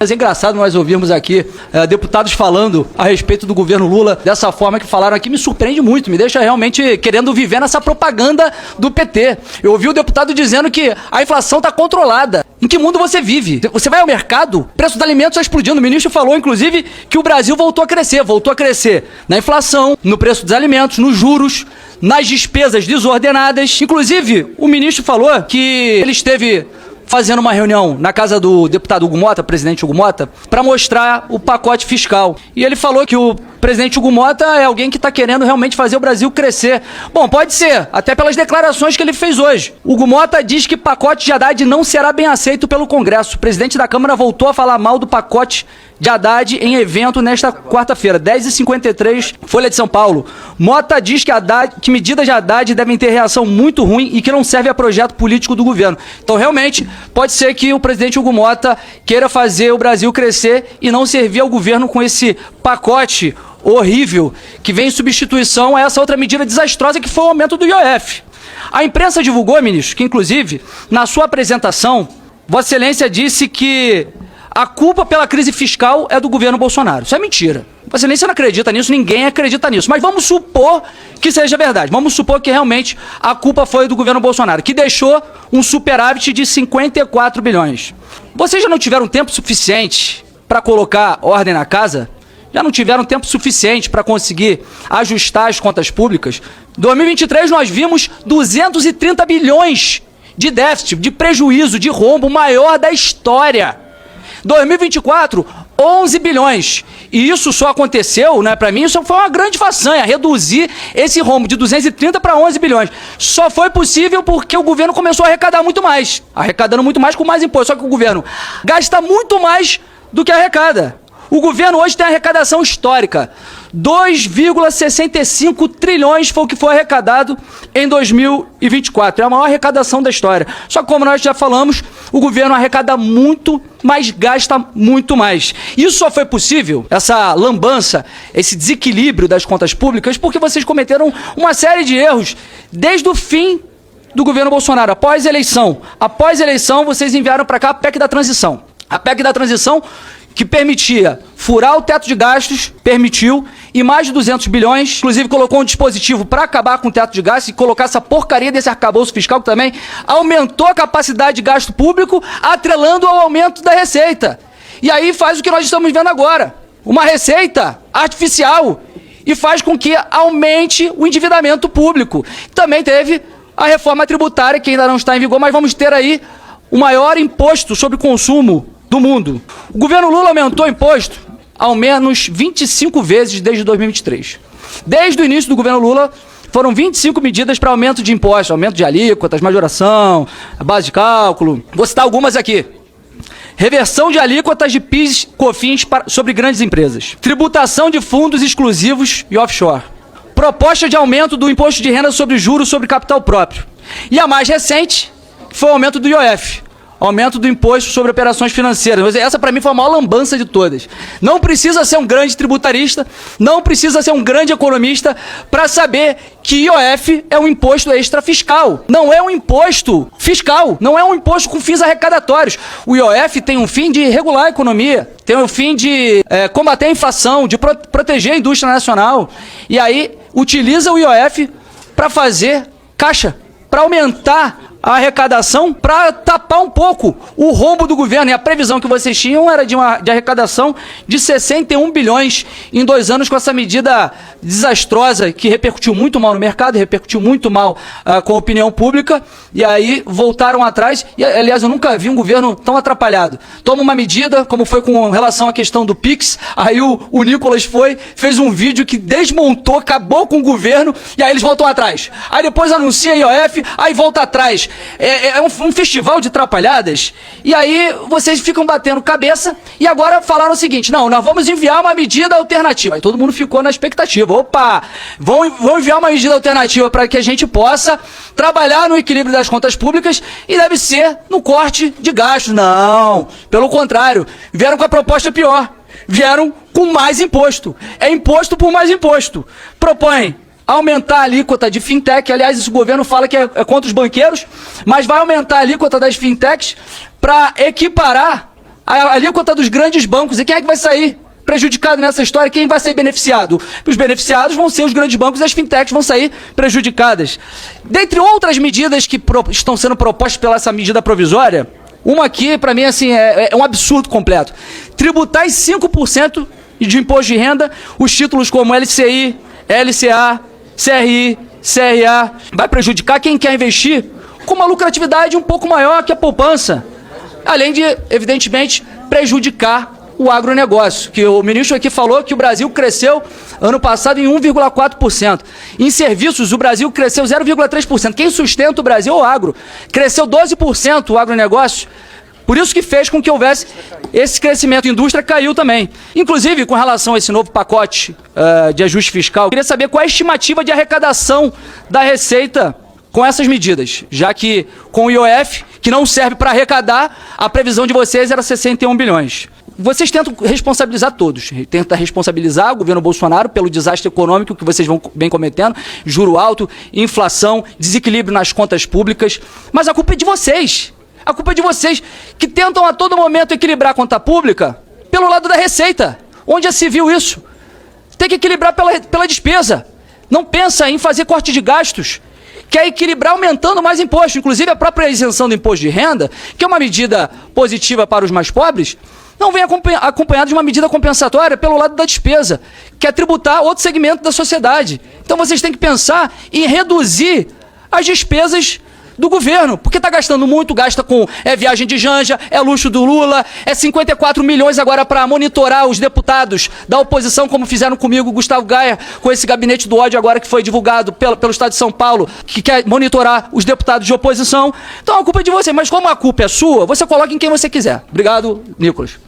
Mas é engraçado nós ouvirmos aqui deputados falando a respeito do governo Lula dessa forma que falaram aqui, me surpreende muito, me deixa realmente querendo viver nessa propaganda do PT. Eu ouvi o deputado dizendo que a inflação está controlada. Em que mundo você vive? Você vai ao mercado, o preço dos alimentos está explodindo. O ministro falou, inclusive, que o Brasil voltou a crescer na inflação, no preço dos alimentos, nos juros, nas despesas desordenadas. Inclusive, o ministro falou que ele esteve fazendo uma reunião na casa do deputado Hugo Mota, presidente Hugo Mota, para mostrar o pacote fiscal. E ele falou que o presidente Hugo Mota é alguém que está querendo realmente fazer o Brasil crescer. Bom, pode ser, até pelas declarações que ele fez hoje. Hugo Mota diz que pacote de Haddad não será bem aceito pelo Congresso. O presidente da Câmara voltou a falar mal do pacote de Haddad em evento nesta quarta-feira, 10h53, Folha de São Paulo. Mota diz que medidas de Haddad devem ter reação muito ruim e que não serve a projeto político do governo. Então, realmente, pode ser que o presidente Hugo Mota queira fazer o Brasil crescer e não servir ao governo com esse pacote horrível que vem em substituição a essa outra medida desastrosa que foi o aumento do IOF. A imprensa divulgou, ministro, que inclusive, na sua apresentação, Vossa Excelência disse que a culpa pela crise fiscal é do governo Bolsonaro. Isso é mentira. Vossa Excelência não acredita nisso, ninguém acredita nisso. Mas vamos supor que seja verdade. Vamos supor que realmente a culpa foi do governo Bolsonaro, que deixou um superávit de 54 bilhões. Vocês já não tiveram tempo suficiente para colocar ordem na casa? Já não tiveram tempo suficiente para conseguir ajustar as contas públicas? Em 2023 nós vimos 230 bilhões de déficit, de prejuízo, de rombo maior da história. 2024, 11 bilhões. E isso só aconteceu, né, para mim, isso foi uma grande façanha, reduzir esse rombo de 230 para 11 bilhões. Só foi possível porque o governo começou a arrecadar muito mais. Arrecadando muito mais com mais imposto. Só que o governo gasta muito mais do que arrecada. O governo hoje tem arrecadação histórica. 2,65 trilhões foi o que foi arrecadado em 2024. É a maior arrecadação da história. Só que, como nós já falamos, o governo arrecada muito, mas gasta muito mais. Isso só foi possível, essa lambança, esse desequilíbrio das contas públicas, porque vocês cometeram uma série de erros desde o fim do governo Bolsonaro. Após a eleição, vocês enviaram para cá a PEC da transição. A PEC da transição que permitia furar o teto de gastos, permitiu, e mais de 200 bilhões, inclusive colocou um dispositivo para acabar com o teto de gastos e colocar essa porcaria desse arcabouço fiscal que também aumentou a capacidade de gasto público, atrelando ao aumento da receita. E aí faz o que nós estamos vendo agora, uma receita artificial, e faz com que aumente o endividamento público. Também teve a reforma tributária, que ainda não está em vigor, mas vamos ter aí o maior imposto sobre consumo do mundo. O governo Lula aumentou o imposto ao menos 25 vezes desde 2023. Desde o início do governo Lula, foram 25 medidas para aumento de impostos, aumento de alíquotas, majoração, base de cálculo. Vou citar algumas aqui. Reversão de alíquotas de PIS, COFINS sobre grandes empresas. Tributação de fundos exclusivos e offshore. Proposta de aumento do imposto de renda sobre juros sobre capital próprio. E a mais recente foi o aumento do IOF. Aumento do imposto sobre operações financeiras. Essa, para mim, foi a maior lambança de todas. Não precisa ser um grande tributarista, não precisa ser um grande economista para saber que IOF é um imposto extrafiscal. Não é um imposto fiscal, não é um imposto com fins arrecadatórios. O IOF tem um fim de regular a economia, tem um fim de combater a inflação, de proteger a indústria nacional. E aí, utiliza o IOF para fazer caixa, para aumentar a arrecadação, para tapar um pouco o rombo do governo. E a previsão que vocês tinham era de arrecadação de 61 bilhões em 2 anos, com essa medida desastrosa que repercutiu muito mal no mercado, repercutiu muito mal com a opinião pública, e aí voltaram atrás. E, aliás, eu nunca vi um governo tão atrapalhado. Toma uma medida, como foi com relação à questão do PIX, aí o Nicolas fez um vídeo que desmontou, acabou com o governo, e aí eles voltam atrás. Aí depois anuncia IOF, aí volta atrás. É um festival de atrapalhadas, e aí vocês ficam batendo cabeça, e agora falaram o seguinte: não, nós vamos enviar uma medida alternativa. Aí todo mundo ficou na expectativa. Opa, vão enviar uma medida alternativa para que a gente possa trabalhar no equilíbrio das contas públicas, e deve ser no corte de gastos. Não, pelo contrário, vieram com a proposta pior, vieram com mais imposto. É imposto por mais imposto. Propõe aumentar a alíquota de fintech. Aliás, esse governo fala que é contra os banqueiros, mas vai aumentar a alíquota das fintechs para equiparar a alíquota dos grandes bancos. E quem é que vai sair prejudicado nessa história? Quem vai ser beneficiado? Os beneficiados vão ser os grandes bancos e as fintechs vão sair prejudicadas. Dentre outras medidas que estão sendo propostas pela essa medida provisória, uma aqui, para mim, assim, é um absurdo completo. Tributar em 5% de imposto de renda os títulos como LCI, LCA, CRI, CRA. Vai prejudicar quem quer investir com uma lucratividade um pouco maior que a poupança. Além de, evidentemente, prejudicar o agronegócio, que o ministro aqui falou que o Brasil cresceu ano passado em 1,4%. Em serviços, o Brasil cresceu 0,3%. Quem sustenta o Brasil é o agro. Cresceu 12% o agronegócio. Por isso que fez com que houvesse esse crescimento. A indústria caiu também. Inclusive, com relação a esse novo pacote de ajuste fiscal, eu queria saber qual é a estimativa de arrecadação da Receita com essas medidas, já que com o IOF, que não serve para arrecadar, a previsão de vocês era 61 bilhões. Vocês tentam responsabilizar todos. Tentam responsabilizar o governo Bolsonaro pelo desastre econômico que vocês vêm cometendo, juro alto, inflação, desequilíbrio nas contas públicas. Mas a culpa é de vocês. A culpa é de vocês que tentam a todo momento equilibrar a conta pública pelo lado da receita. Onde já se viu isso? Tem que equilibrar pela despesa. Não pensa em fazer corte de gastos. Quer equilibrar aumentando mais imposto. Inclusive a própria isenção do imposto de renda, que é uma medida positiva para os mais pobres, não vem acompanhado de uma medida compensatória pelo lado da despesa, que é tributar outro segmento da sociedade. Então vocês têm que pensar em reduzir as despesas do governo, porque está gastando muito, gasta com viagem de Janja, luxo do Lula, 54 milhões agora para monitorar os deputados da oposição, como fizeram comigo, Gustavo Gaia, com esse gabinete do ódio agora que foi divulgado pelo Estado de São Paulo, que quer monitorar os deputados de oposição. Então a culpa é de você, mas como a culpa é sua, você coloca em quem você quiser. Obrigado, Nicolas.